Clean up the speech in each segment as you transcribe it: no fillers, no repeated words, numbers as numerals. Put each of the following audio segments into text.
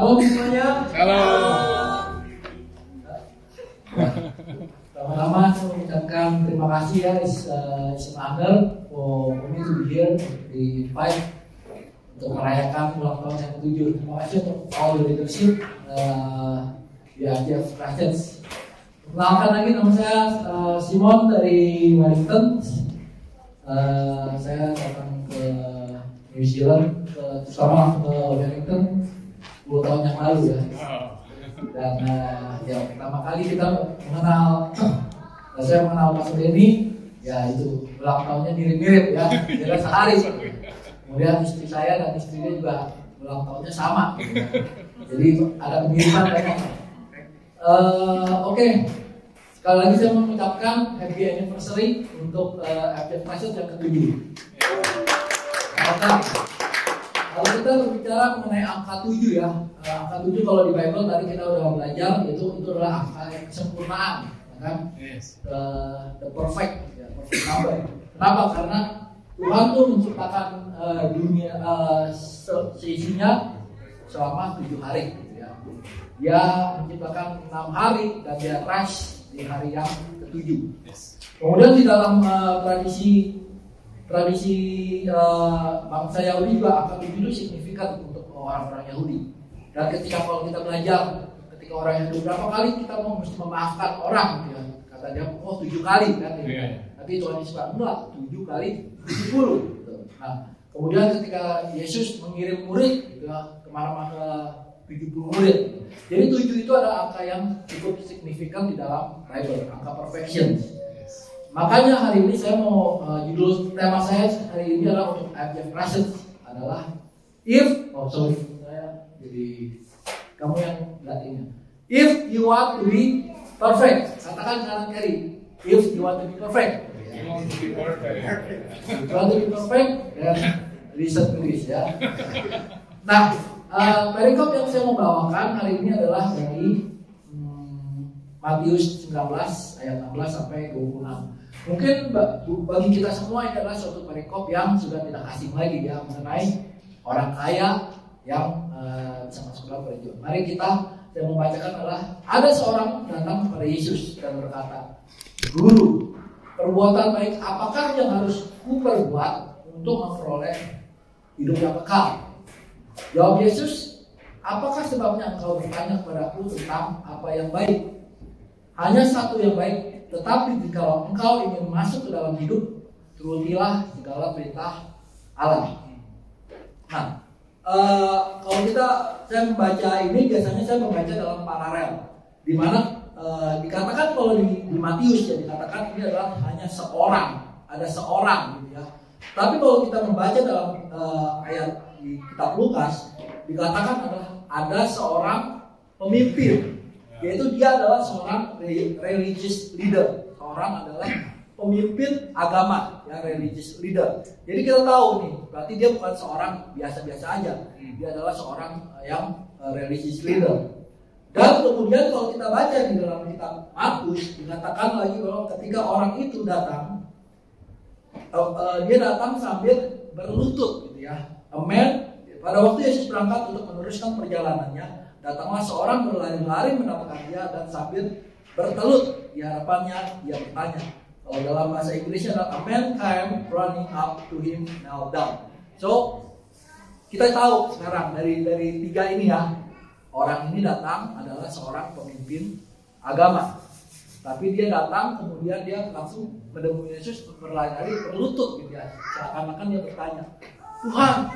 Shalom semuanya. Shalom. Pertama-tama saya mengucapkan terima kasih ya, it's an honor for me to be here di invite untuk merayakan ulang tahun yang ke-7. Terima kasih untuk all the leadership di IGF Christians. Perkenalkan lagi, nama saya Simon dari Wellington. Saya datang ke New Zealand, terutama ke Wellington 10 tahun yang lalu ya. Dan ya pertama kali kita mengenal, saya mengenal Mas Denny, ya itu ulang tahunnya mirip-mirip ya, beda sehari. Kemudian istri saya dan istrinya juga ulang tahunnya sama, jadi ada kemiripan kayaknya. Oke. Sekali lagi saya mengucapkan happy anniversary untuk IGF Christians yang ke-7. Kalau kita berbicara mengenai angka 7 ya, angka 7 kalau di Bible tadi kita udah belajar, itu adalah angka yang kesempurnaan, ya kan? Yes. The perfect, ya, perfect number. Kenapa? Karena Tuhan tuh menciptakan dunia seisinya selama 7 hari, gitu ya. Dia menciptakan 6 hari dan dia rest di hari yang ke-7. Yes. Kemudian di dalam tradisi bangsa Yahudi juga angka 7 itu signifikan untuk orang-orang Yahudi. Dan ketika kalau kita belajar, ketika orang Yahudi berapa kali kita mau mesti memaafkan orang, ya. Kata dia, 7 kali kan. Ya. Yeah. Tapi Tuhan Yesus bilang enggak, 7 kali 70. Gitu. Nah, kemudian ketika Yesus mengirim murid gitu, kemana-mana 70 murid. Jadi 7 itu ada angka yang cukup signifikan di dalam Bible, angka perfection. Makanya hari ini saya mau judul tema saya hari ini adalah untuk IGF Christians adalah saya jadi kamu yang latihnya. If you want to be perfect, katakan kanan kiri. If you want to be perfect. You want to be perfect. If you want to be perfect, then listen to this ya. Nah, perikop yang saya mau bawakan hari ini adalah dari Matius 19 ayat 16 sampai 26. Mungkin bagi kita semua ini adalah suatu perikop yang sudah tidak asing lagi ya, mengenai orang kaya yang bisa masuk dalam kerajaan. Mari saya membacakan adalah ada seorang datang kepada Yesus dan berkata, "Guru, perbuatan baik apakah yang harus kuperbuat untuk memperoleh hidup yang kekal?" Jawab Yesus, "Apakah sebabnya engkau bertanya kepadaku tentang apa yang baik? Hanya satu yang baik. Tetapi jika engkau ingin masuk ke dalam hidup, turutilah segala perintah Allah." Nah, kalau saya membaca ini biasanya saya membaca dalam paralel, di mana dikatakan kalau di Matius ya dikatakan ini adalah hanya ada seorang gitu ya. Tapi kalau kita membaca dalam ayat di kitab Lukas dikatakan adalah ada seorang pemimpin. Yaitu dia adalah seorang religious leader, seorang adalah pemimpin agama, ya, religious leader. Jadi kita tahu nih, berarti dia bukan seorang biasa-biasa aja, dia adalah seorang yang religious leader. Dan kemudian kalau kita baca di dalam kitab Markus dikatakan lagi bahwa ketika orang itu datang, dia datang sambil berlutut, gitu ya. Pada waktu Yesus berangkat untuk meneruskan perjalanannya, datanglah seorang berlari-lari mendapatkan dia dan sambil bertelut di hadapannya dia bertanya. Kalau dalam bahasa Inggrisnya adalah a man came running up to him, knelt down. So kita tahu sekarang dari tiga ini ya, orang ini datang adalah seorang pemimpin agama. Tapi dia datang kemudian dia langsung menemui Yesus berlari-lari berlutut gitu ya. Seakan-akan dia bertanya, "Tuhan,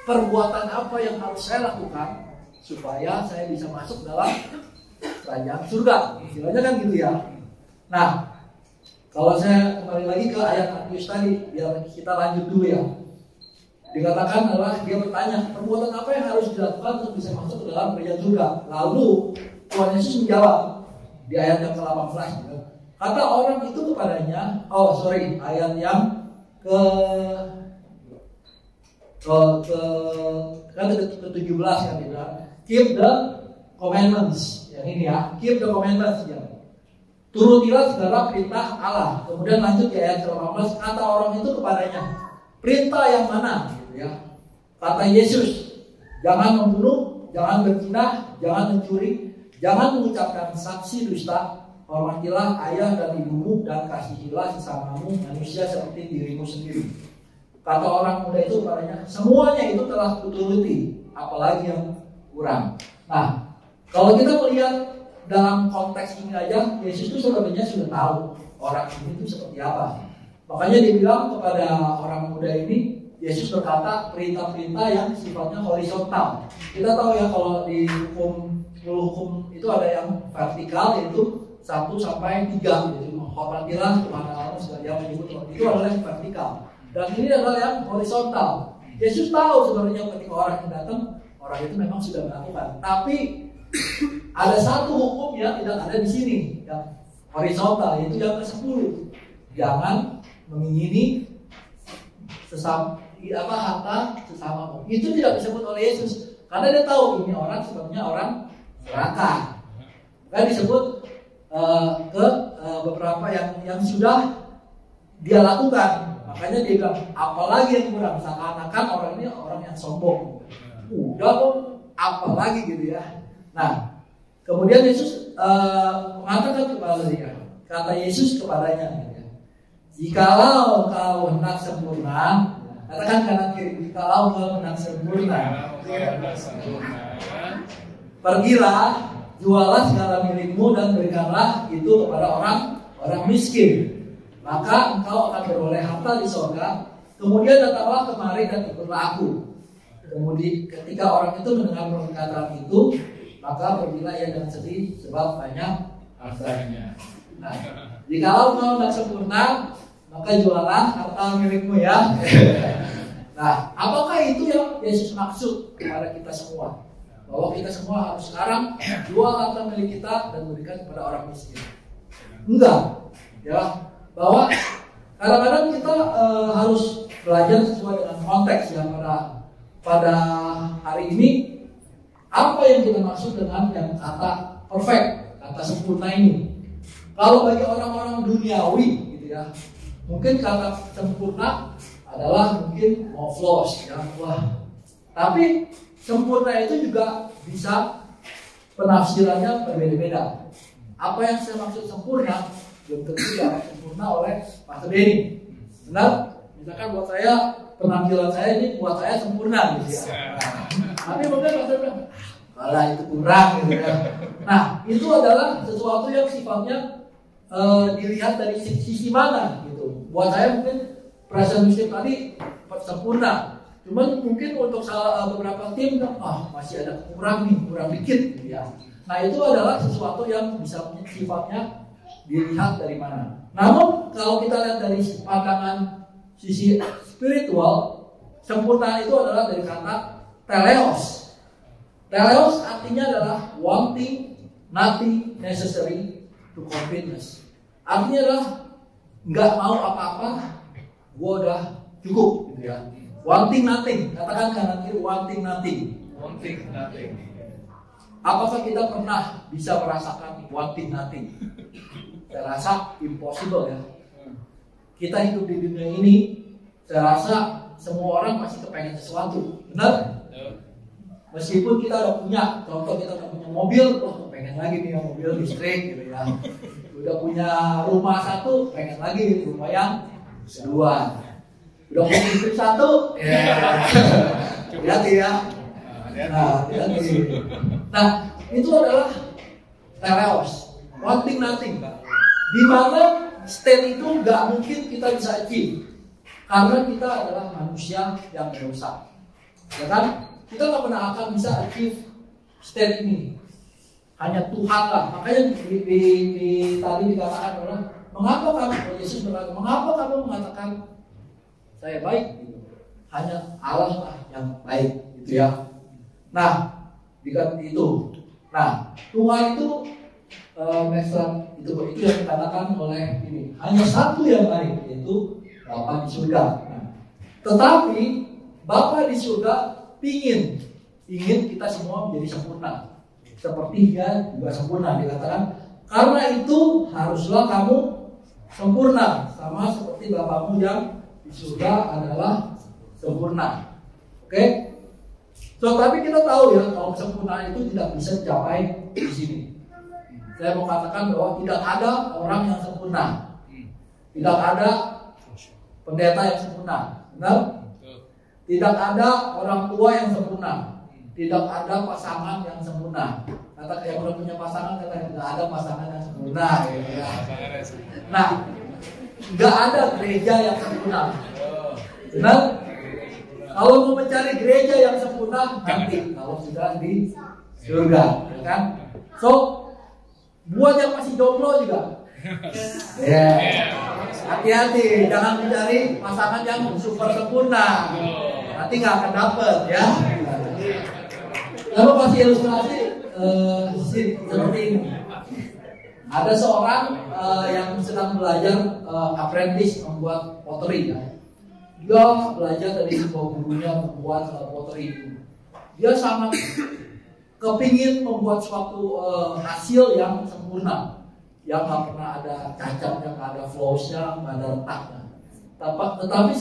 perbuatan apa yang harus saya lakukan supaya saya bisa masuk dalam kerajaan surga?" Istilahnya kan gitu ya. Nah, kalau saya kembali lagi ke ayat Matius tadi, biar kita lanjut dulu ya. Dikatakan adalah dia bertanya, perbuatan apa yang harus dilakukan untuk bisa masuk ke dalam kerajaan surga? Lalu Tuhan Yesus menjawab di ayat yang ke-18. Kata orang itu kepadanya, ayat yang ke-17 kan dia bilang, keep the commandments. Yang ini ya, keep the commandments ya. Turutilah segala perintah Allah. Kemudian lanjut di ayat ke-18, kata orang itu kepadanya, perintah yang mana? Gitu ya. Kata Yesus, jangan membunuh, jangan berzina, jangan mencuri, jangan mengucapkan saksi dusta, hormatilah ayah dan ibumu, dan kasihilah sesamamu manusia seperti dirimu sendiri. Kata orang muda itu kepadanya, semuanya itu telah kuturuti, apalagi yang kurang. Nah, kalau kita melihat dalam konteks ini aja, Yesus itu sebenarnya sudah tahu orang ini itu seperti apa. Makanya dia bilang kepada orang muda ini, Yesus berkata perintah-perintah yang sifatnya horizontal. Kita tahu ya kalau di hukum itu ada yang vertikal, yaitu 1 sampai 3, yaitu hormatilah Tuhan Allahmu sekalian menyebut itu adalah yang vertikal. Dan ini adalah yang horizontal. Yesus tahu sebenarnya ketika orang yang datang, orang itu memang sudah melakukan. Tapi ada satu hukum yang tidak ada di sini, yang horizontal, yaitu yang ke-10. Jangan mengingini harta sesamamu. Itu tidak disebut oleh Yesus karena dia tahu ini orang sebenarnya orang serakah. Kan disebut ke beberapa yang sudah dia lakukan. Makanya dia bilang apalagi yang kurang, seakan-akan orang ini orang yang sombong. Udah kok apalagi gitu ya. Nah, kemudian Yesus mengatakan kepada dia, kata Yesus kepadanya, jikalau kau hendak sempurna, katakan kanan kiri, jikalau kau hendak sempurna, pergilah, jualah segala milikmu dan berikanlah itu kepada orang miskin, maka engkau akan beroleh harta di sorga. Kemudian datanglah kemari dan ikutlah aku. Kemudian ketika orang itu mendengar perkataan itu, maka pergilah ia dengan sedih sebab banyak hartanya. Nah, jikalau kau hendak sempurna, maka jualah harta milikmu ya. Nah, apakah itu yang Yesus maksud kepada kita semua? Bahwa kita semua harus sekarang jual harta milik kita dan berikan kepada orang miskin? Enggak, ya. Bahwa kadang-kadang kita harus belajar sesuai dengan konteks yang pada hari ini. Apa yang kita maksud dengan yang kata perfect, kata sempurna ini? Kalau bagi orang-orang duniawi, gitu ya, mungkin kata sempurna adalah mungkin flawless, ya. Wah. Tapi sempurna itu juga bisa penafsirannya berbeda-beda. Apa yang saya maksud sempurna belum tentu dapat sempurna oleh Pastor Denny. Benar? Misalkan buat saya penampilan saya ini buat saya sempurna gitu ya. Tapi mungkin Pastor bilang, malah itu kurang gitu ya. Nah, itu adalah sesuatu yang sifatnya dilihat dari sisi mana gitu. Buat saya mungkin perasaan muslim tadi sempurna. Cuman mungkin untuk beberapa tim masih ada kurang dikit gitu ya. Nah, itu adalah sesuatu yang bisa sifatnya dilihat dari mana. Namun kalau kita lihat dari pandangan sisi spiritual, sempurna itu adalah dari kata teleos. Teleos artinya adalah wanting nothing necessary to completeness. Artinya adalah nggak mau apa-apa, gue udah cukup gitu ya. Wanting nothing, katakan kanan kiri, wanting nothing. Wanting nothing. Apakah kita pernah bisa merasakan wanting nothing? Saya rasa impossible ya. Kita hidup di dunia ini, saya rasa semua orang masih kepengen sesuatu, benar? Meskipun kita udah punya, contoh kita udah punya mobil, pengen lagi nih mobil listrik gitu ya. Udah punya rumah satu, pengen lagi rumah yang kedua. Udah punya istri satu, hati-hati ya. Nah, hati-hati. Nah, itu adalah teleos, wanting nothing, di mana state itu nggak mungkin kita bisa achieve, karena kita adalah manusia yang berdosa, ya kan? Kita nggak pernah akan bisa achieve state ini. Hanya Tuhan lah. Makanya tadi dikatakan adalah mengapa kamu, Yesus berkata, mengapa kamu mengatakan saya baik? Gitu. Hanya Allah lah yang baik, gitu ya. Nah, itu. Nah, Tuhan itu itu yang dikatakan oleh ini. Hanya satu yang baik, yaitu Bapa di surga. Nah, tetapi Bapa di surga ingin kita semua menjadi sempurna, seperti Dia juga sempurna. Dikatakan karena itu haruslah kamu sempurna, sama seperti Bapamu yang di surga adalah sempurna. Oke? So, tapi kita tahu ya kalau kesempurnaan itu tidak bisa dicapai di sini. Saya mau katakan bahwa tidak ada orang yang sempurna, tidak ada pendeta yang sempurna, benar? Tidak ada orang tua yang sempurna, tidak ada pasangan yang sempurna. Kata yang udah punya pasangan kata tidak ada pasangan yang sempurna. Gitu ya. Nah, nggak ada gereja yang sempurna, benar? Kalau mau mencari gereja yang sempurna nanti kalau sudah di surga, ya kan? So, buat yang masih jomblo juga, hati-hati, jangan mencari pasangan yang super sempurna, nanti nggak akan dapet ya. Lalu kasih ilustrasi seperti ini. Ada seorang yang sedang belajar apprentice membuat pottery ya. Dia belajar dari sebuah gurunya membuat pottery itu. Dia sangat kepingin membuat suatu hasil yang sempurna, yang nggak pernah ada cacatnya, nggak ada flowsnya, nggak ada retaknya. Tetapi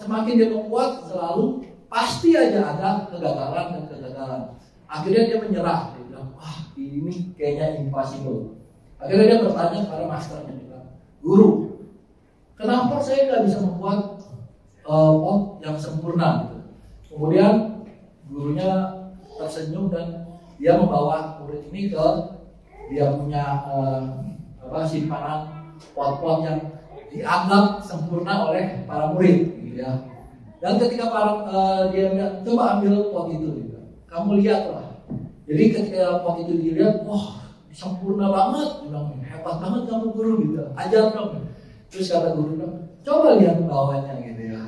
semakin dia membuat selalu pasti aja ada kegagalan dan kegagalan. Akhirnya dia menyerah. Dia bilang, wah ini kayaknya impossible. Akhirnya dia bertanya kepada masternya, dia bilang, guru, kenapa saya nggak bisa membuat pot yang sempurna gitu. Kemudian gurunya tersenyum dan dia membawa murid ini ke dia punya simpanan pot-pot yang dianggap sempurna oleh para murid gitu ya. Dan ketika dia bilang, coba ambil pot itu gitu. Kamu lihatlah. Jadi ketika pot itu dilihat, wah sempurna banget, bilang hebat banget kamu guru gitu. Ajar dong. Terus kata guru bilang, coba lihat bawahnya gitu ya.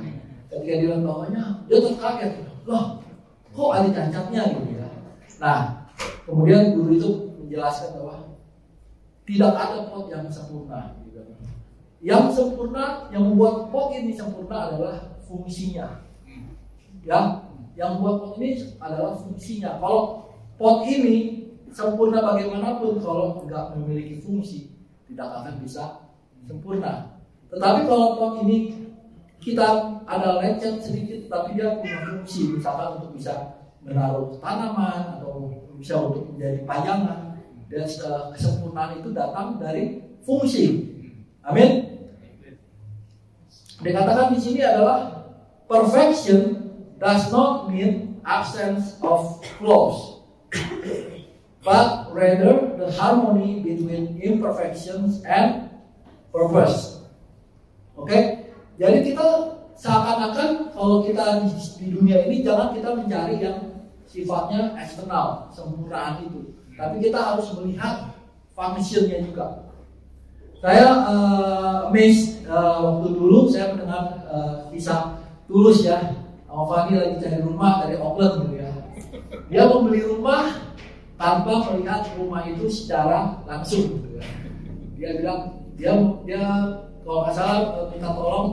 Ketika dia lihat bawahnya, dia terkaget. Loh, kok ada cacatnya gitu ya. Nah, kemudian guru itu menjelaskan bahwa tidak ada pot yang sempurna gitu. Yang sempurna, yang membuat pot ini sempurna adalah fungsinya. Ya, yang membuat pot ini adalah fungsinya. Kalau pot ini sempurna bagaimanapun kalau nggak memiliki fungsi, tidak akan bisa sempurna. Tetapi kalau pot ini kita ada lecet sedikit, tapi dia punya fungsi, misalkan untuk bisa menaruh tanaman atau bisa untuk menjadi pajangan. Dan kesempurnaan itu datang dari fungsi. Amin. Dikatakan di sini adalah perfection does not mean absence of flaws, but rather the harmony between imperfections and purpose. Oke? Jadi kita seakan-akan kalau kita di dunia ini jangan kita mencari yang sifatnya eksternal, sempurnaan itu. Tapi kita harus melihat fungsinya juga. Saya amazed waktu dulu saya mendengar kisah Tulus ya. Fani lagi cari rumah dari Auckland gitu ya. Dia membeli rumah tanpa melihat rumah itu secara langsung gitu ya. Dia bilang dia kalau nggak salah minta tolong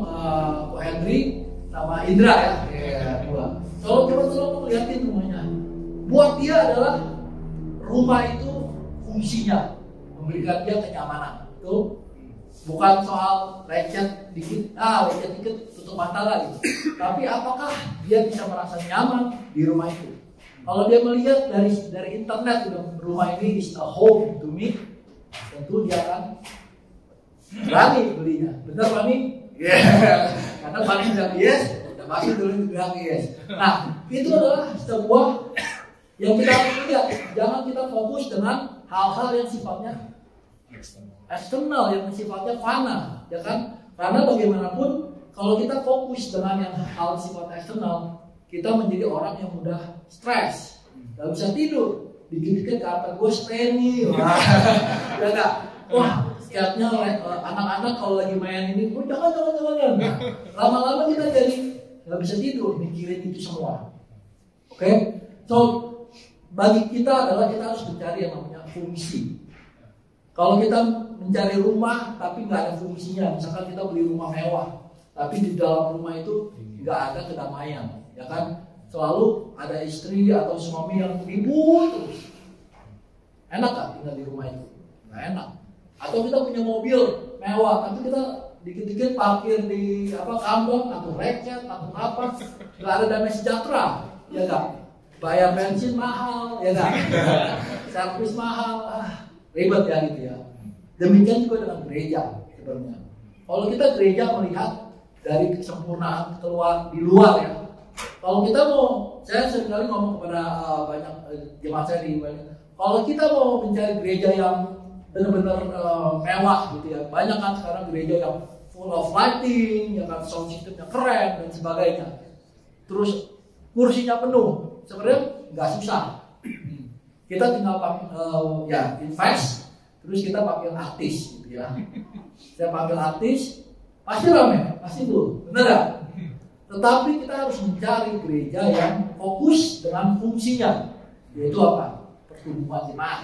Pak Henry sama Indra ya, dua. Tolong lihatin rumahnya. Buat dia adalah rumah itu fungsinya memberikan dia kenyamanan. Itu bukan soal lecet dikit tutup mata lah gitu. Tapi apakah dia bisa merasa nyaman di rumah itu? Kalau dia melihat dari internet rumah ini is a home to me, tentu dia akan berani belinya. Benar Pak Mi? Yeah. Karena paling bilang yes, udah pasti dulu bilang yes. Nah, itu adalah sebuah yang kita harus lihat. Jangan kita fokus dengan hal-hal yang sifatnya eksternal, yang sifatnya fana, ya kan? Karena bagaimanapun kalau kita fokus dengan yang hal sifat eksternal, kita menjadi orang yang mudah stres, nggak bisa tidur. Dikit-dikit kata gue steny, ya nggak? Wah, setiapnya anak-anak kalau lagi main ini, jangan. Nah, lama-lama kita jadi nggak bisa tidur, mikirin itu semua. Oke? So bagi kita adalah kita harus mencari yang namanya fungsi. Kalau kita mencari rumah tapi nggak ada fungsinya, misalkan kita beli rumah mewah, tapi di dalam rumah itu nggak ada kedamaian, ya kan? Selalu ada istri atau suami yang ribut terus. Enak nggak tinggal di rumah itu? Nggak enak. Atau kita punya mobil mewah, tapi kita dikit-dikit parkir di kandang atau lecet atau apa, nggak ada damai sejahtera, ya nggak? bayar bensin mahal, ya kan? Servis mahal, ribet ya gitu ya. Demikian juga dengan gereja sebenarnya. Kalau kita gereja melihat dari kesempurnaan keluar di luar ya. Kalau kita mau, saya seringkali ngomong kepada banyak jemaat saya di banyak. Kalau kita mau mencari gereja yang benar-benar mewah gitu ya, banyak kan sekarang gereja yang full of lighting, ya kan, sound systemnya keren dan sebagainya. Terus kursinya penuh, sebenarnya nggak susah. Kita tinggal ya invest, terus kita panggil artis gitu ya. Saya panggil artis, pasti ramai, pasti tuh, bener gak? Tetapi kita harus mencari gereja yang fokus dengan fungsinya, yaitu apa? Pertumbuhan jemaat.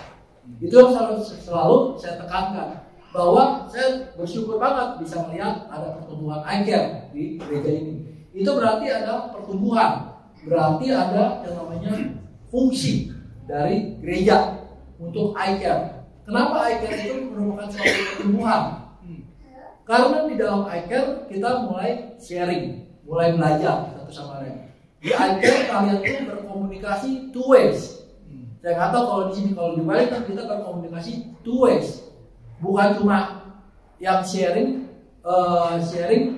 Itu yang selalu saya tekankan, bahwa saya bersyukur banget bisa melihat ada pertumbuhan iCare di gereja ini. Itu berarti ada pertumbuhan, berarti ada yang namanya fungsi dari gereja untuk iCare. Kenapa iCare itu merupakan suatu pertumbuhan? Karena di dalam iCare kita mulai sharing, mulai belajar satu sama lain. Di iCare kalian itu berkomunikasi two ways. Saya nggak tahu kalau di sini, kalau di balik kan kita berkomunikasi two ways, bukan cuma yang sharing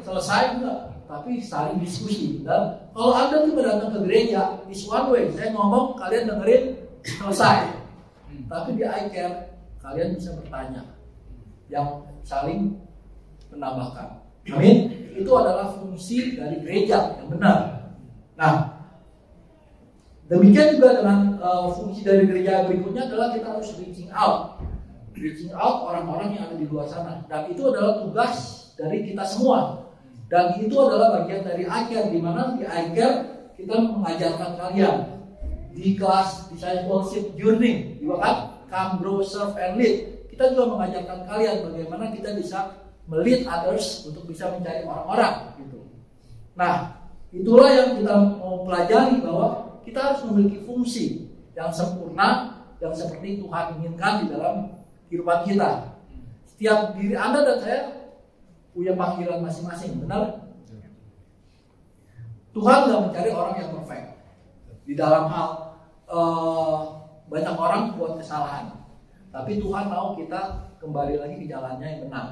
selesai enggak, tapi saling diskusi. Dan kalau Anda tuh datang ke gereja, is one way, saya ngomong kalian dengerin selesai. Tapi di iCare kalian bisa bertanya, yang saling menambahkan. Amin. Itu adalah fungsi dari gereja yang benar. Nah, demikian juga dengan fungsi dari gereja berikutnya adalah kita harus reaching out orang-orang yang ada di luar sana, dan itu adalah tugas dari kita semua, dan itu adalah bagian dari iCare, di mana di iCare kita mengajarkan kalian di kelas discipleship journey juga kan, come grow serve and lead, kita juga mengajarkan kalian bagaimana kita bisa melead others untuk bisa mencari orang-orang gitu. Nah, itulah yang kita mau pelajari, bahwa kita harus memiliki fungsi yang sempurna, yang seperti Tuhan inginkan di dalam kehidupan kita. Setiap diri Anda dan saya punya panggilan masing-masing, benar? Tuhan nggak mencari orang yang perfect. Di dalam hal banyak orang buat kesalahan, tapi Tuhan mau kita kembali lagi ke jalannya yang benar.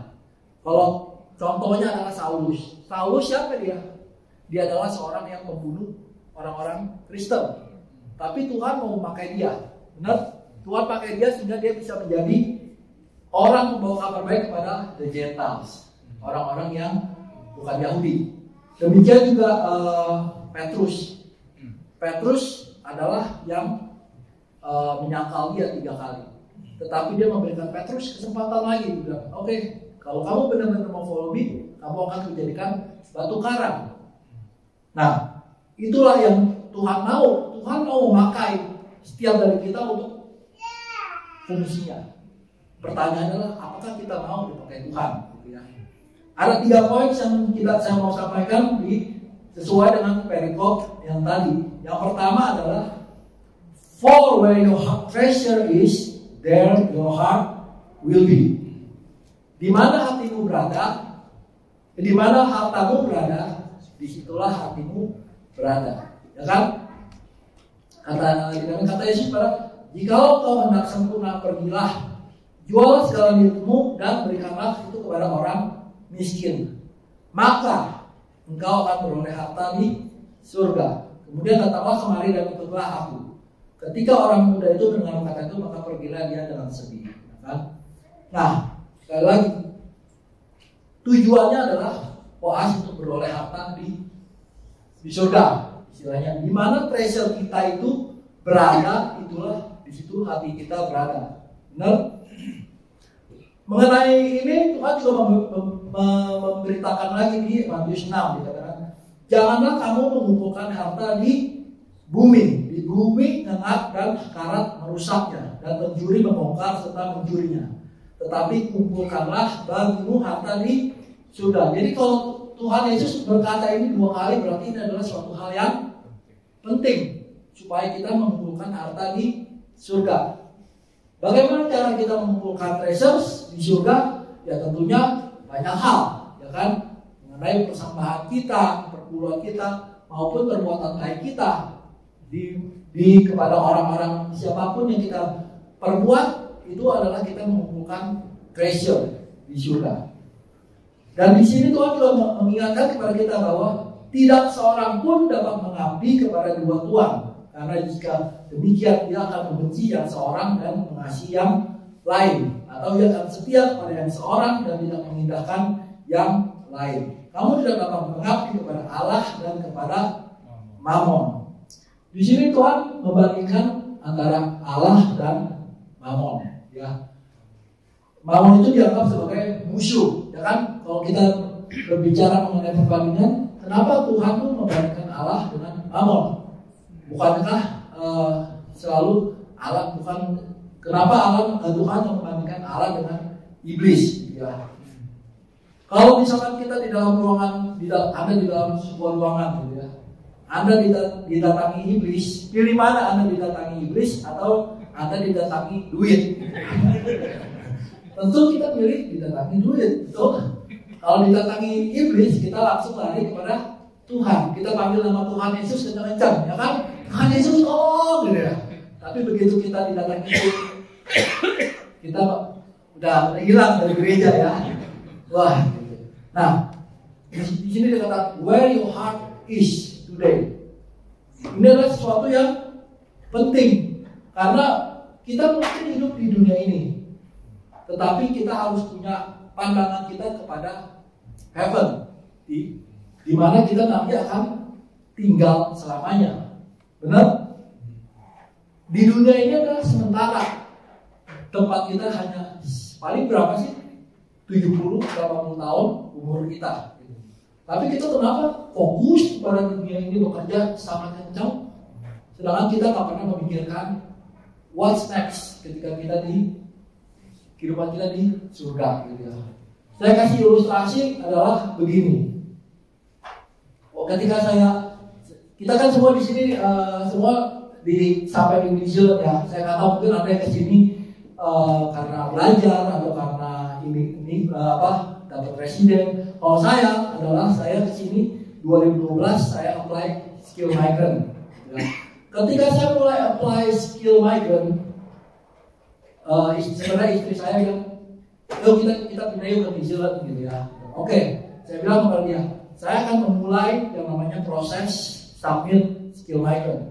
Kalau contohnya adalah Saulus. Saulus siapa dia? Dia adalah seorang yang membunuh orang-orang Kristen. Tapi Tuhan mau memakai dia. Benar? Tuhan pakai dia sehingga dia bisa menjadi orang membawa kabar baik kepada the Gentiles, orang-orang yang bukan Yahudi. Demikian juga Petrus. Petrus adalah yang menyangkal dia 3 kali. Tetapi dia memberikan Petrus kesempatan lagi. Dia bilang, oke, kalau kamu benar-benar mau follow me, kamu akan dijadikan batu karang. Nah, itulah yang Tuhan mau. Tuhan mau memakai setiap dari kita untuk fungsinya. Pertanyaannya adalah, apakah kita mau dipakai Tuhan? Ada 3 poin yang saya mau sampaikan sesuai dengan perikop yang tadi. Yang pertama adalah, for where your treasure is, there your heart will be. Di mana hatimu berada, di mana hartamu berada, disitulah hatimu berada. Ya kan? Kata Yesus pada, jikalau kau hendak sempurna, pergilah, jual segala milikmu dan berikanlah itu kepada orang miskin, maka engkau akan beroleh harta di surga. Kemudian datanglah kemari dan tutuplah aku. Ketika orang muda itu mendengar kata itu, maka pergilah dia dengan sedih. Ya kan? Nah, sekali lagi, tujuannya adalah Boaz untuk beroleh harta di surga. Istilahnya, di mana treasure kita itu berada, itulah di situ hati kita berada. Benar? Mengenai ini Tuhan juga memberitakan lagi di Matius 6, dikatakan, janganlah kamu mengumpulkan harta di bumi ngengak dan karat merusaknya, dan pencuri membongkar serta mencurinya. Tetapi kumpulkanlah bagimu harta di surga. Jadi kalau Tuhan Yesus berkata ini 2 kali, berarti ini adalah suatu hal yang penting supaya kita mengumpulkan harta di surga. Bagaimana cara kita mengumpulkan treasures di surga? Ya tentunya banyak hal, ya kan? Mengenai persembahan kita, perpuluhan kita, maupun perbuatan baik kita. kepada orang-orang siapapun yang kita perbuat, itu adalah kita mengumpulkan treasure di surga. Dan di sini Tuhan juga mengingatkan kepada kita bahwa tidak seorang pun dapat mengabdi kepada dua tuan, karena jika demikian dia akan membenci yang seorang dan mengasihi yang lain, atau dia akan setia kepada yang seorang dan tidak mengindahkan yang lain. Kamu tidak dapat mengabdi kepada Allah dan kepada Mammon. Di sini Tuhan membandingkan antara Allah dan Mammon. Ya, Mammon itu dianggap sebagai musuh, ya kan? Kalau kita berbicara mengenai perbandingan, kenapa Tuhan itu membandingkan Allah dengan Mammon? Bukankah selalu Allah, kenapa Tuhan membandingkan Allah dengan iblis? Ya. Kalau misalkan kita di dalam ruangan, Anda di dalam sebuah ruangan, gitu ya, Anda didatangi iblis, pilih mana Anda didatangi iblis atau Anda didatangi duit? Tentu kita pilih didatangi duit, betul? Kalau didatangi iblis, kita langsung lari kepada Tuhan. Kita panggil nama Tuhan Yesus kencang-kencang, ya kan? Tuhan Yesus, oh, gitu ya. Tapi begitu kita didatangi duit, kita udah hilang dari gereja, ya. Wah, gitu. Nah, di sini dikatakan where your heart is today. Ini adalah sesuatu yang penting karena kita mungkin hidup di dunia ini, tetapi kita harus punya pandangan kita kepada heaven, di mana kita nanti akan tinggal selamanya. Benar? Di dunia ini adalah sementara. Tempat kita hanya paling berapa sih? 70-80 tahun umur kita. Tapi kita kenapa fokus pada dunia ini, bekerja sangat kencang, sedangkan kita tak pernah memikirkan what's next ketika kita di kehidupan kita di surga, gitu ya. Saya kasih ilustrasi adalah begini. Ketika kita kan semua di sini semua sampai di New Zealand, ya. Saya nggak tahu, mungkin ada yang kesini karena belajar atau karena ini dapat presiden. Kalau saya kesini 2012, saya apply skill migrant. Ya. Ketika saya mulai apply skill migrant, sebenarnya istri saya bilang, yuk kita pindah yuk ke New Zealand, gitu ya. Oke, saya bilang kepada dia, saya akan memulai yang namanya proses submit skill migrant.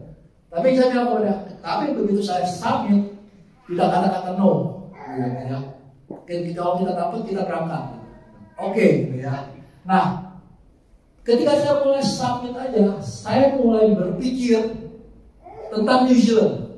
Tapi saya bilang kepada dia, tapi begitu saya submit, tidak ada kata no, gitu ya. Kalau kita dapat, kita berangkat. Oke, gitu ya. Nah, ketika saya mulai submit aja, saya mulai berpikir tentang New Zealand.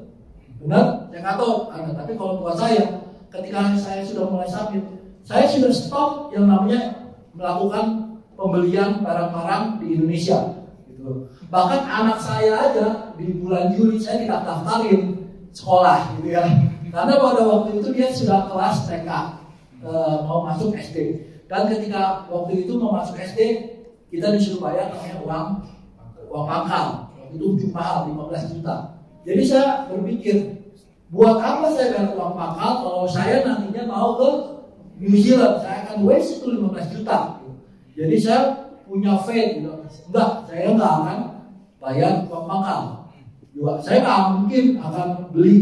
Benar? Saya nggak tahu Anda, tapi kalau buat saya, ketika saya sudah mulai submit, saya sudah stop yang namanya melakukan pembelian barang-barang di Indonesia. Gitu. Bahkan anak saya aja di bulan Juli saya tidak daftarin sekolah, gitu ya. Karena pada waktu itu dia sudah kelas TK, mau masuk SD. Dan ketika waktu itu mau masuk SD, kita disuruh bayar namanya uang pangkal. Waktu itu cukup mahal, 15 juta. Jadi saya berpikir, buat apa saya bayar uang pangkal kalau saya nantinya mau ke New Zealand? Saya akan waste itu 15 juta. Jadi saya punya faith, gitu. Enggak, saya nggak akan bayar uang pangkal. Juga saya nggak mungkin akan beli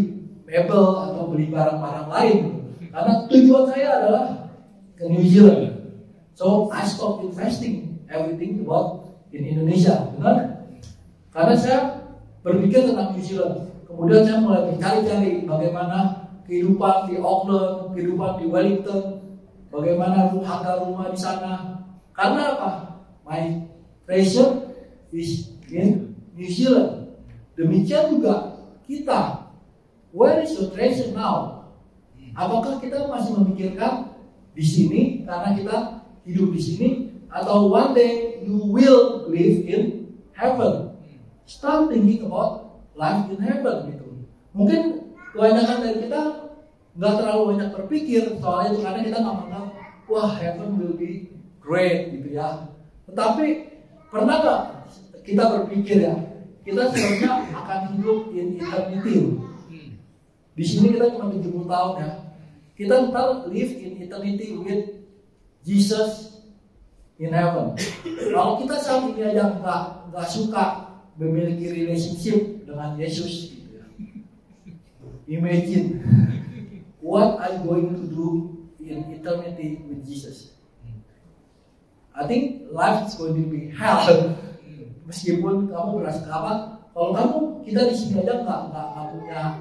mebel atau beli barang-barang lain, karena tujuan saya adalah ke New Zealand. So I stop investing everything about in Indonesia, benar? Karena saya berpikir tentang New Zealand. Kemudian saya mulai mencari-cari bagaimana kehidupan di Auckland, kehidupan di Wellington, bagaimana harga rumah di sana. Karena apa? My treasure is in New Zealand. Demikian juga kita. Where is your treasure now? Apakah kita masih memikirkan di sini karena kita hidup di sini, atau one day you will live in heaven? Start thinking about life in heaven, gitu. Mungkin kebanyakan dari kita nggak terlalu banyak berpikir soal itu karena kita nggak menganggap wah heaven will be great, gitu ya. Tetapi pernah nggak kita berpikir ya, kita sebenarnya akan hidup in eternity. Di sini kita cuma 70 tahun ya. Kita ntar live in eternity with Jesus in heaven. Kalau kita saat ini aja nggak suka memiliki relationship dengan Yesus gitu ya. Imagine what I'm going to do in eternity with Jesus. I think life is going to be hell. Meskipun kamu berasa apa, kalau kita di sini aja nggak punya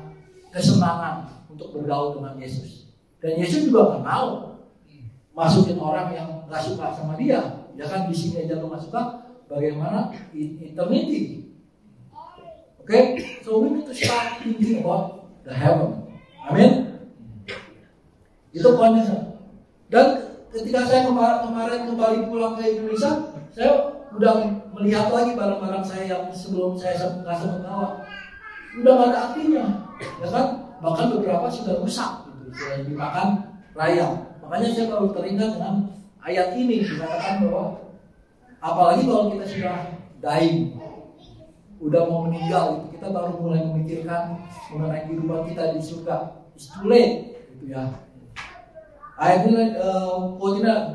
kesenangan untuk bergaul dengan Yesus. Dan Yesus juga nggak mau masukin orang yang nggak suka sama dia. Ya kan, di sini aja lo nggak suka, bagaimana eternity? Okay, so we need to start thinking about the heaven. Amin. Itu poinnya. Dan ketika saya kemarin kembali pulang ke Indonesia, saya udah melihat lagi barang-barang saya yang sebelum saya nggak sempat bawa, udah nggak ada artinya, ya kan? Bahkan beberapa sudah rusak, gitu, sudah dimakan rayap. Makanya saya baru teringat dengan ayat ini dikatakan bahwa apalagi kalau kita sudah dying, udah mau meninggal, gitu, kita baru mulai memikirkan mengenai kehidupan kita di surga. It's too late, gitu ya. Ayat ini,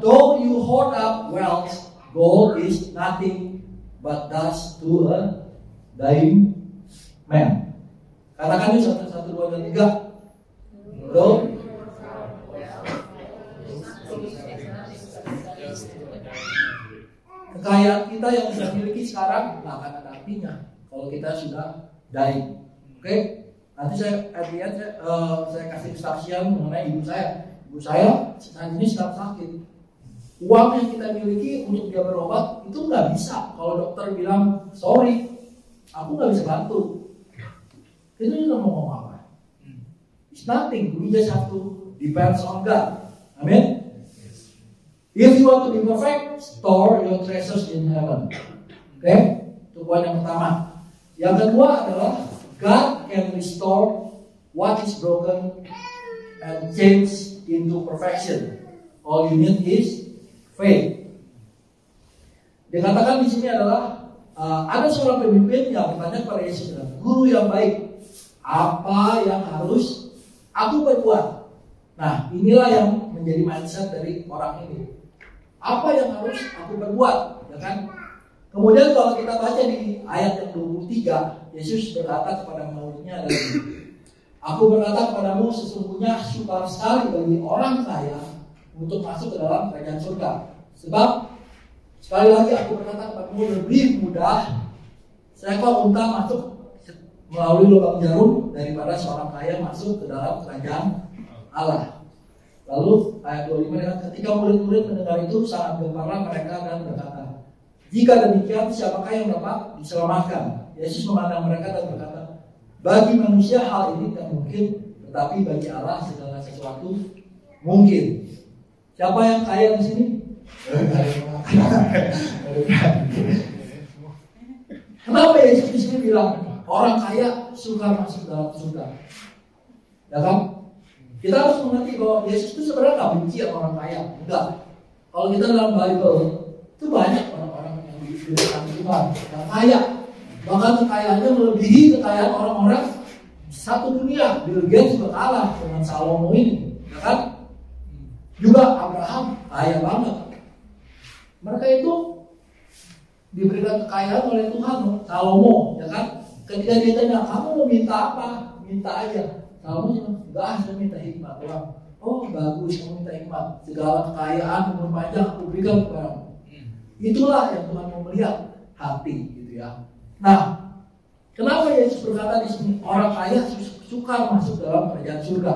though you hoard up wealth, gold is nothing but dust to a dying man. Katakan ini 1, 2, dan 3. Though kekayaan kita yang kita miliki sekarang nggak akan ada artinya kalau kita sudah dying. Oke? Nanti saya kasih kesaksian mengenai ibu saya. Ibu saya saat ini sedang sakit. Uang yang kita miliki untuk dia berobat itu nggak bisa. Kalau dokter bilang sorry, aku nggak bisa bantu. Itu kita mau ngomong apa? It's nothing. We just have to depend on God. Amin. If you want to be perfect, store your treasures in heaven. Oke, itu poin yang pertama. Yang kedua adalah God can restore what is broken and change into perfection. All you need is faith. Dikatakan di sini adalah ada seorang pemimpin yang bertanya kepada Yesus, guru yang baik, apa yang harus aku perbuat? Nah, inilah yang menjadi mindset dari orang ini. Apa yang harus aku perbuat? Ya kan? Kemudian kalau kita baca di ayat yang 23, Yesus berkata kepada muridnya adalah, aku berkata kepadamu sesungguhnya sukar sekali bagi orang kaya untuk masuk ke dalam kerajaan surga. Sebab sekali lagi aku berkata kepadamu, lebih mudah seekor unta masuk melalui lubang jarum daripada seorang kaya masuk ke dalam kerajaan Allah. Lalu ayat 25, ketika murid-murid mendengar itu sangat gemparlah mereka dan berkata, jika demikian siapakah yang dapat diselamatkan? Yesus memandang mereka dan berkata, bagi manusia hal ini tidak mungkin, tetapi bagi Allah segala sesuatu mungkin. Siapa yang kaya di sini? Kenapa Yesus di sini bilang orang kaya suka masuk dalam surga? Ya kan? Kita harus mengerti bahwa Yesus itu sebenarnya nggak benci sama orang kaya, enggak. Kalau kita dalam Bible itu banyak orang-orang yang diberikan Tuhan yang kaya, bahkan kekayaannya melebihi kekayaan orang-orang satu dunia. Bill Gates juga kalah dengan Salomo ini, ya kan? Juga Abraham kaya banget. Mereka itu diberikan kekayaan oleh Tuhan. Salomo, ya kan? Ketika dia tanya, kamu mau minta apa? Minta aja. Salomo cuma, enggak, saya minta hikmat. Orang, oh bagus, kamu minta hikmat. Segala kekayaan, umur panjang aku berikan kepadamu. Itulah yang Tuhan mau melihat, hati, gitu ya. Nah, kenapa Yesus berkata di sini orang kaya suka masuk dalam kerajaan surga?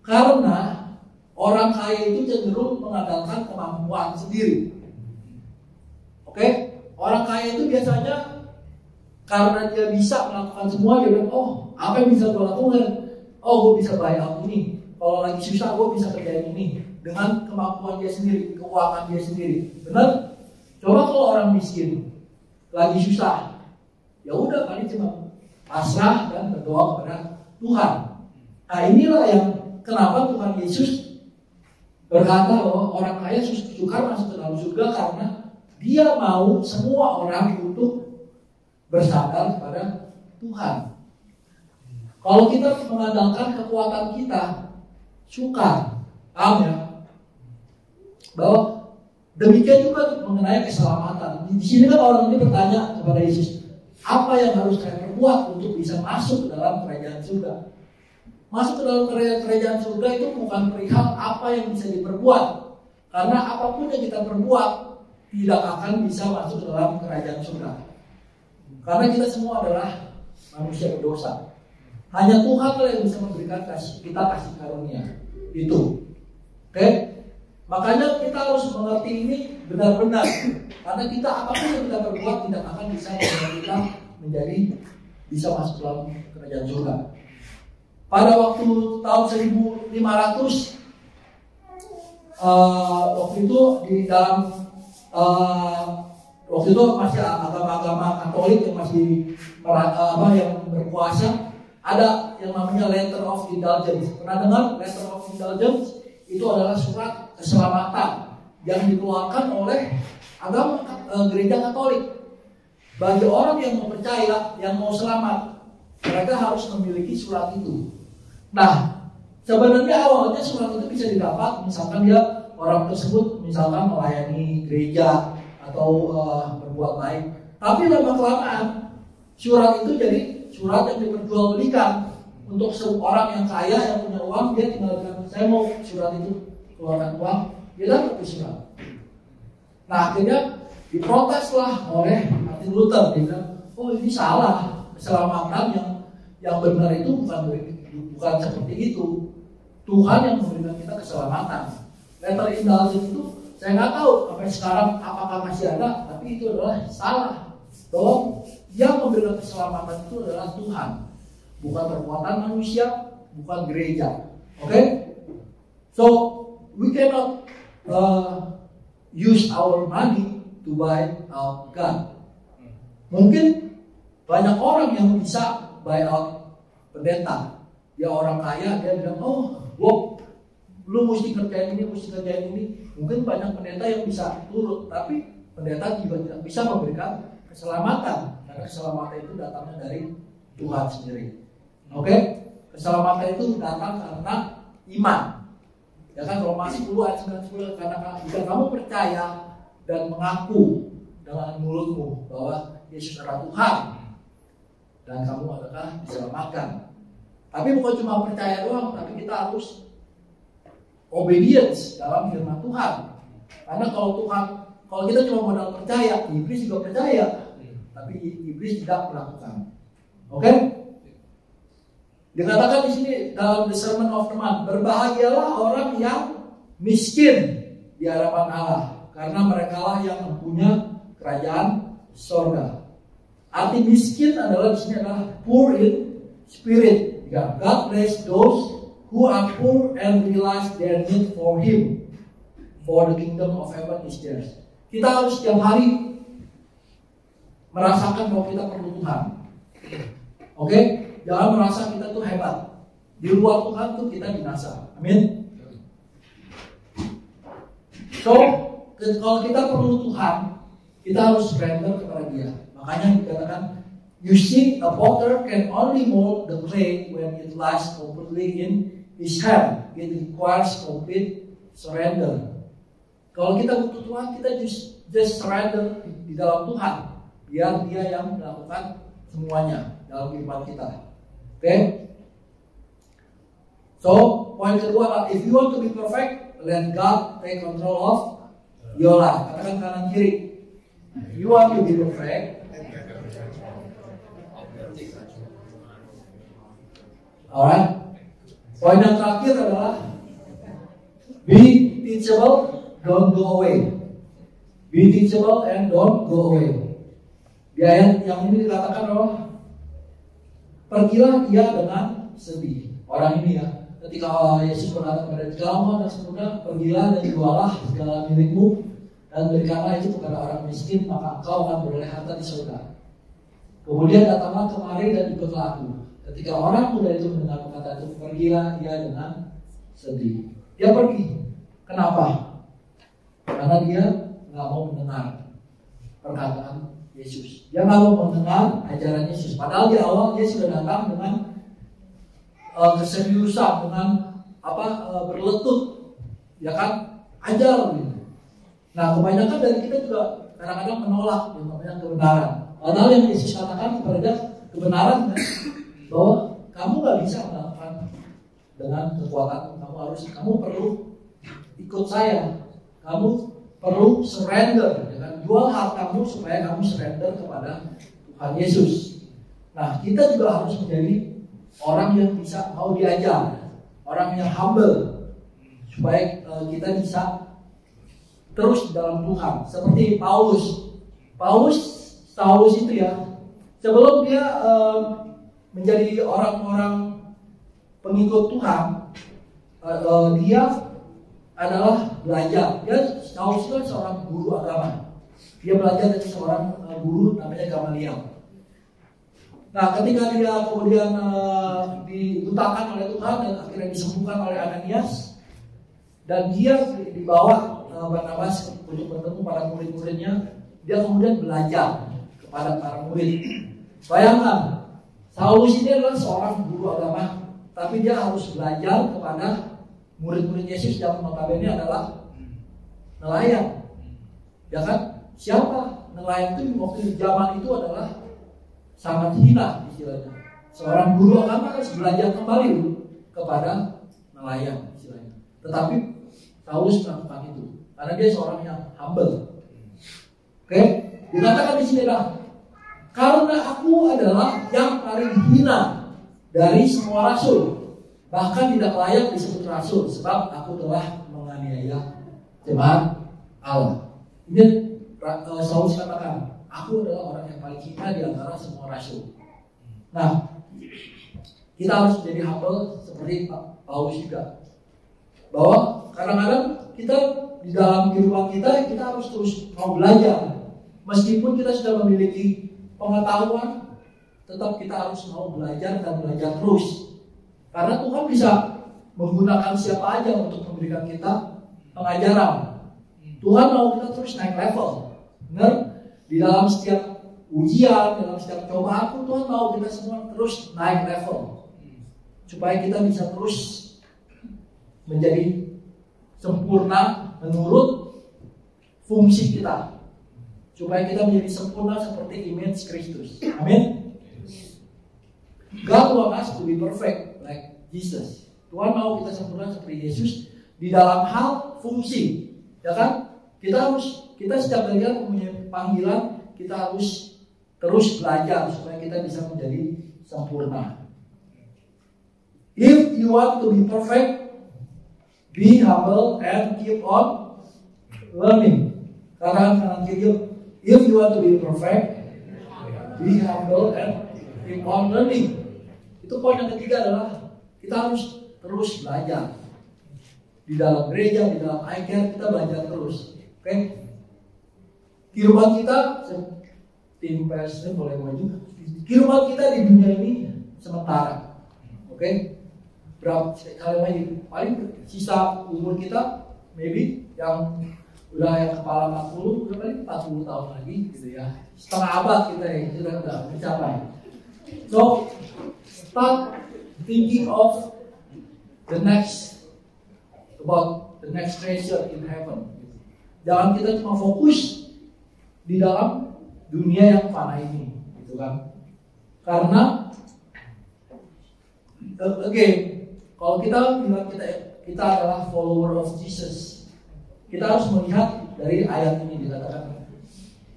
Karena orang kaya itu cenderung mengandalkan kemampuan sendiri. Oke? Orang kaya itu biasanya karena dia bisa melakukan semua, dia bilang, oh apa yang bisa gue lakukan? Oh, gue bisa bayar ini. Kalau lagi susah, gue bisa kerjain ini dengan kemampuan dia sendiri, keuangan dia sendiri. Benar? Coba kalau orang miskin lagi susah, ya udah paling cuma pasrah dan berdoa kepada Tuhan. Nah, inilah yang kenapa Tuhan Yesus berkata bahwa orang kaya sukar masuk ke dalam surga karena dia mau semua orang untuk bersandar kepada Tuhan. Kalau kita mengandalkan kekuatan kita, sukar, paham ya? Bahwa demikian juga mengenai keselamatan. Di sini kan orang ini bertanya kepada Yesus, apa yang harus saya perbuat untuk bisa masuk ke dalam kerajaan surga. Masuk ke dalam kerajaan surga itu bukan perihal apa yang bisa diperbuat, karena apapun yang kita perbuat tidak akan bisa masuk ke dalam kerajaan surga. Karena kita semua adalah manusia berdosa. Hanya Tuhan yang bisa memberikan kita kasih karunia itu. Oke? Makanya kita harus mengerti ini benar-benar. Karena kita apapun yang kita perbuat tidak akan bisa membuat kita menjadi bisa masuk dalam kerajaan surga. Pada waktu tahun 1500 waktu itu di dalam waktu itu masih agama-agama Katolik yang masih yang berkuasa, ada yang namanya Letter of Indulgence. Pernah dengar Letter of Indulgence? Itu adalah surat keselamatan yang dikeluarkan oleh agama gereja Katolik. Bagi orang yang mau percaya, yang mau selamat, mereka harus memiliki surat itu. Nah, sebenarnya awalnya surat itu bisa didapat misalkan dia orang tersebut misalkan melayani gereja atau berbuat baik. Tapi lama-kelamaan surat itu jadi surat yang diperjualbelikan untuk seorang yang kaya yang punya uang. Dia tinggal bilang, saya mau surat itu, keluarkan uang, dia dapat surat. Nah, akhirnya diproteslah oleh Martin Luther. Dia bilang, oh ini salah, keselamatan yang benar itu bukan seperti itu. Tuhan yang memberikan kita keselamatan. Letter indulgence itu saya nggak tahu sampai sekarang apakah masih ada, tapi itu adalah salah. Bahwa yang memberikan keselamatan itu adalah Tuhan, bukan perbuatan manusia, bukan gereja. Oke? So we cannot use our money to buy out God. Mungkin banyak orang yang bisa buy out pendeta. Dia orang kaya, dia bilang, lu mesti kerjain ini, mesti kerjain ini. Mungkin banyak pendeta yang bisa turut, tapi pendeta juga tidak bisa memberikan keselamatan, karena keselamatan itu datangnya dari Tuhan sendiri. Oke? Keselamatan itu datang karena iman. Ya kan, Roma 10 ayat 9-10, karena jika kamu percaya dan mengaku dengan mulutmu bahwa Yesus adalah Tuhan dan kamu adalah diselamatkan. Tapi bukan cuma percaya doang, tapi kita harus obedience dalam firman Tuhan. Karena kalau kita cuma modal percaya, iblis juga percaya, tapi iblis tidak melakukan. Oke? Dikatakan di sini dalam The Sermon of the Mount, berbahagialah orang yang miskin di hadapan Allah, karena merekalah yang mempunyai kerajaan surga. Arti miskin adalah di sini adalah poor in spirit. God bless those who are poor and realize their need for Him, for the kingdom of heaven is theirs. Kita harus setiap hari merasakan bahwa kita perlu Tuhan. Oke? Jangan merasa kita tuh hebat. Di luar Tuhan tuh kita binasa. Amin. So, kalau kita perlu Tuhan, kita harus surrender kepada Dia. Makanya dikatakan, you see, a potter can only mold the clay when it lies completely in his hand. It requires complete surrender. Kalau kita butuh Tuhan, kita just surrender di dalam Tuhan. Biar Dia yang melakukan semuanya dalam kehidupan kita. Oke? So, poin kedua, if you want to be perfect, let God take control of your life. Katakan kanan kiri. If you want to be perfect, alright. Poin yang terakhir adalah be teachable, don't go away. Be teachable and don't go away. Di ayat yang ini dikatakan bahwa pergilah ia dengan sedih. Orang ini ya, ketika Yesus berkata kepada kamu dan semudah, pergilah dan jualah segala milikmu dan berikanlah itu kepada orang miskin, maka engkau akan beroleh harta di surga. Kemudian datanglah kemari dan ikutlah aku. Ketika orang muda itu mendengar perkataan itu, pergilah dia dengan sedih. Dia pergi. Kenapa? Karena dia nggak mau mendengar perkataan Yesus. Dia nggak mau mendengar ajaran Yesus. Padahal di awal dia sudah datang dengan keseriusan, dengan berletut, ya kan, ajar gitu. Nah, kebanyakan dari kita juga kadang-kadang menolak yang namanya kebenaran. Padahal yang Yesus katakan kepada dia kebenaran kan, bahwa kamu nggak bisa melakukan dengan kekuatan, kamu perlu ikut saya, kamu perlu surrender, dengan jual hartamu supaya kamu surrender kepada Tuhan Yesus. Nah, kita juga harus menjadi orang yang bisa mau diajar, orang yang humble, supaya kita bisa terus dalam Tuhan. Seperti Paulus itu ya, sebelum dia menjadi orang-orang pengikut Tuhan, dia adalah belajar. Paulus itu seorang guru agama. Dia belajar dari seorang guru namanya Gamaliel. Nah, ketika dia kemudian dibutakan oleh Tuhan dan akhirnya disembuhkan oleh Ananias, dan dia dibawa Barnabas untuk bertemu para murid-muridnya, dia kemudian belajar kepada para murid. Bayangkan, Saulus ini adalah seorang guru agama, tapi dia harus belajar kepada murid-murid Yesus yang notabene adalah nelayan. Ya kan? Siapa nelayan itu waktu zaman itu adalah sangat hina istilahnya. Seorang guru agama harus belajar kembali kepada nelayan istilahnya. Tetapi Saulus melakukan itu karena dia seorang yang humble. Oke? Dikatakan di sini adalah karena aku adalah yang paling hina dari semua rasul, bahkan tidak layak disebut rasul, sebab aku telah menganiaya jemaat Allah. Ini Saulus katakan, aku adalah orang yang paling hina di antara semua rasul. Nah, kita harus menjadi humble seperti Paulus juga, bahwa kadang-kadang kita di dalam kehidupan kita harus terus mau belajar. Meskipun kita sudah memiliki pengetahuan, tetap kita harus mau belajar dan belajar terus. Karena Tuhan bisa menggunakan siapa aja untuk memberikan kita pengajaran. Tuhan mau kita terus naik level. Benar? Di dalam setiap ujian, dalam setiap cobaan, Tuhan mau kita semua terus naik level. Supaya kita bisa terus menjadi sempurna menurut fungsi kita. Supaya kita menjadi sempurna seperti image Kristus. Amin. God wants us to be perfect like Jesus. Tuhan mau kita sempurna seperti Yesus di dalam hal fungsi. Ya kan? Kita setiap kali mempunyai panggilan, kita harus terus belajar supaya kita bisa menjadi sempurna. If you want to be perfect, be humble and keep on learning. Karena kanan kiri, if you want to be perfect, be humble and keep on learning. Itu poin yang ketiga adalah kita harus terus belajar. Di dalam gereja, di dalam iCare kita belajar terus. Oke? Kehidupan kita, tim PS boleh maju. Kehidupan kita di dunia ini sementara. Oke? Berapa kali lagi? Paling sisa umur kita maybe yang udah yang kepala 40, udah paling 40 tahun lagi gitu ya. Setengah abad kita ya, sudah mencapai. So, start thinking of about the next treasure in heaven. Jangan kita cuma fokus di dalam dunia yang fana ini, gitu kan? Karena, kalau kita bilang kita adalah follower of Jesus, kita harus melihat dari ayat ini dikatakan.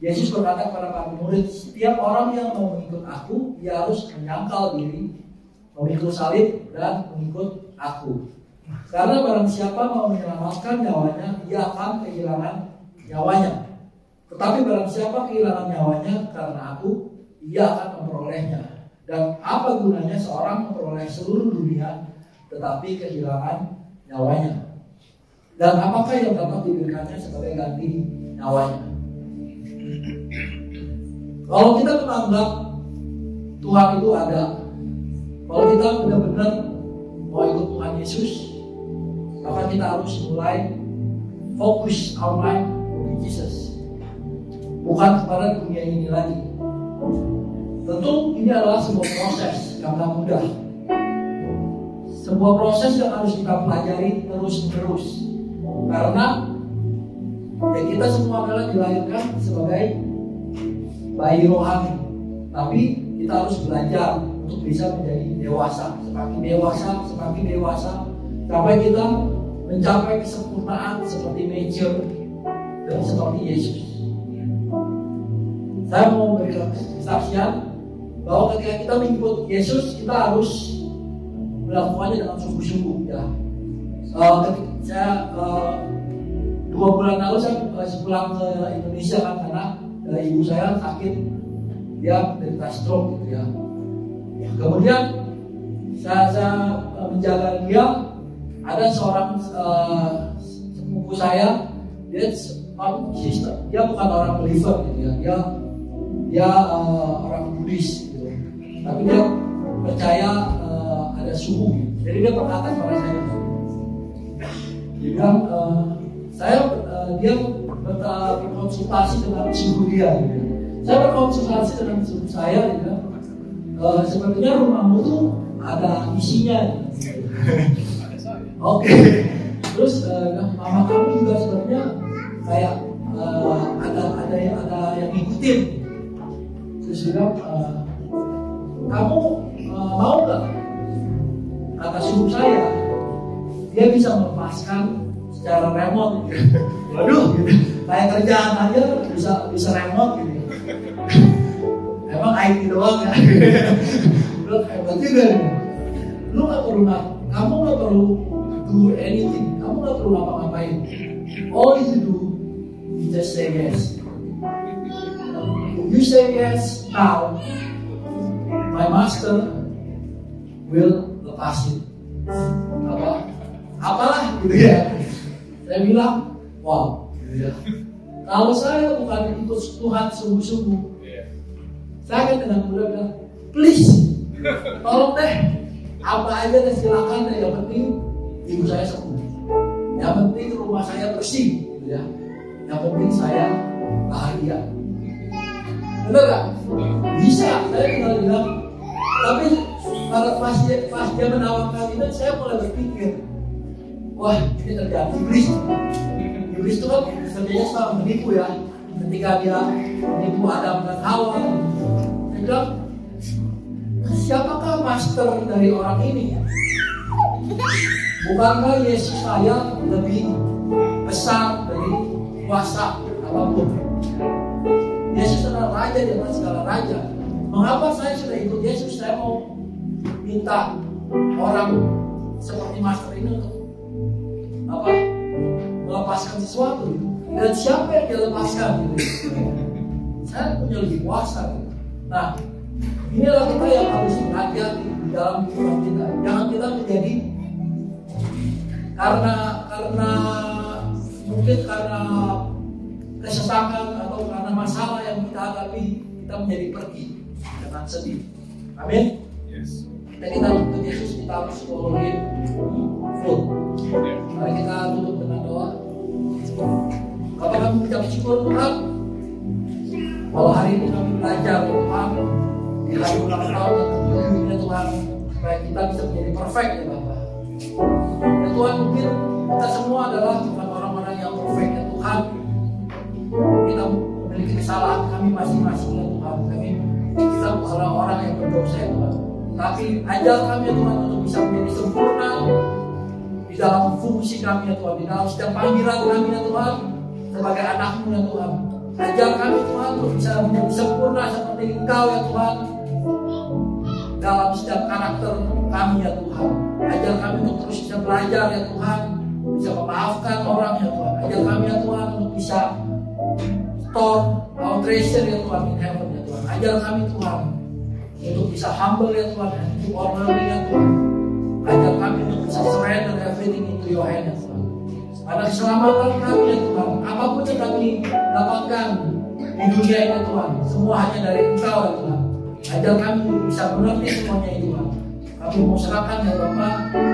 Yesus berkata kepada para murid, setiap orang yang mau mengikut aku, ia harus menyangkal diri, memikul salib dan mengikut aku. Karena barang siapa mau menyelamatkan nyawanya, ia akan kehilangan nyawanya. Tetapi barang siapa kehilangan nyawanya karena aku, ia akan memperolehnya. Dan apa gunanya seorang memperoleh seluruh dunia, tetapi kehilangan nyawanya? Dan apakah yang dapat diberikannya sebagai ganti nyawanya? Kalau kita menganggap Tuhan itu ada, kalau kita benar-benar mau ikut Tuhan Yesus, maka kita harus mulai fokus our mind on Jesus, bukan kepada dunia ini lagi. Tentu ini adalah sebuah proses yang tak mudah, sebuah proses yang harus kita pelajari terus-menerus, karena kita semua adalah dilahirkan sebagai bayi rohani. Tapi kita harus belajar untuk bisa menjadi dewasa, semakin dewasa, sampai kita mencapai kesempurnaan seperti mature dan seperti Yesus. Saya mau memberikan kesaksian bahwa ketika kita mengikut Yesus, kita harus melakukannya dengan sungguh-sungguh. Ya. Ketika saya 2 bulan lalu saya pulang ke Indonesia kan, karena ibu saya sakit, dia menderita stroke gitu ya. Kemudian saya menjaga dia, ada seorang sepupu saya, dia bukan orang believer gitu ya, dia orang Buddhis gitu, tapi dia percaya ada suhu. Jadi dia berkata kepada saya, dia bilang dia berkonsultasi dengan suhu dia gitu. Saya berkonsultasi dengan suhu saya, gitu. Sepertinya rumahmu tuh ada isinya gitu. Oke. Terus mama kamu juga sebenarnya kayak ada yang ngikutin. Terus bilang, kamu mau nggak? Kata suhu saya, dia bisa melepaskan secara remote. Waduh, gitu. Kayak kerjaan aja bisa remote gitu. Emang IT doang ya. Lu hebat juga nih. Kamu nggak perlu do anything. Kamu nggak perlu ngapa-ngapain. All you do is just say yes. You say yes now, my master will lepas it. Apalah gitu ya. Saya bilang, wow, gitu ya. Kalau saya bukan ikut Tuhan sungguh-sungguh, saya akan dengan mudah bilang, please, tolong deh, apa aja deh silakan deh. Yang penting ibu saya sembuh. Yang penting rumah saya bersih, gitu ya. Yang penting saya bahagia. Bener gak? Bisa, saya tinggal bilang. Tapi pas dia menawarkan itu, saya mulai berpikir, wah, ini terjadi iblis. Iblis itu kan sebenarnya sama menipu ya. Ketika dia menipu Adam dan Hawa, dia bilang, siapakah master dari orang ini? Bukankah Yesus saya lebih besar dari kuasa apapun? Yesus adalah raja di atas segala raja. Mengapa saya sudah ikut Yesus? Saya mau minta orang seperti master ini untuk melepaskan sesuatu gitu. Dan siapa yang dia lepaskan gitu. Saya punya lebih kuasa gitu. Nah, inilah kita yang harus belajar di dalam hidup kita. Jangan kita menjadi karena kesesakan atau karena masalah yang kita hadapi, kita menjadi pergi dengan sedih. Amin. Yes. Kita untuk Yesus, kita harus following full. Mari kita tutup dengan doa. Bapak, kami mengucap syukur Tuhan, kalau hari ini kami belajar Tuhan di hari ulang tahun dan ini Tuhan, supaya kita bisa menjadi perfect ya Bapak. Ya Tuhan, mungkin kita semua adalah bukan orang-orang yang perfect ya Tuhan. Kita memiliki kesalahan kami masing-masing ya Tuhan. Kita adalah orang yang berdosa ya Tuhan. Tapi ajar kami ya Tuhan untuk bisa menjadi sempurna di dalam fungsi kami ya Tuhan, di dalam setiap panggilan kami ya Tuhan sebagai anak-Mu ya Tuhan. Ajar kami Tuhan untuk bisa menjadi sempurna seperti Engkau ya Tuhan dalam setiap karakter kami ya Tuhan. Ajar kami untuk terus bisa belajar ya Tuhan, bisa memaafkan orang ya Tuhan. Ajar kami ya Tuhan untuk bisa store our treasure ya Tuhan in heaven ya Tuhan. Ajar kami Tuhan untuk bisa humble ya Tuhan, and keep on learning ya Tuhan. Ajar kami untuk bisa surrender everything into your hand ya Tuhan. Pada keselamatan kami ya Tuhan, apapun yang kami dapatkan di dunia ini ya Tuhan, semua hanya dari Engkau ya Tuhan. Ajar kami bisa mengerti semuanya ya Tuhan. Kami mau serahkan ya Bapa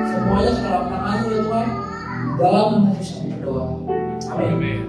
semuanya ke dalam tangan-Mu ya Tuhan. Dalam nama Yesus kami berdoa. Amin.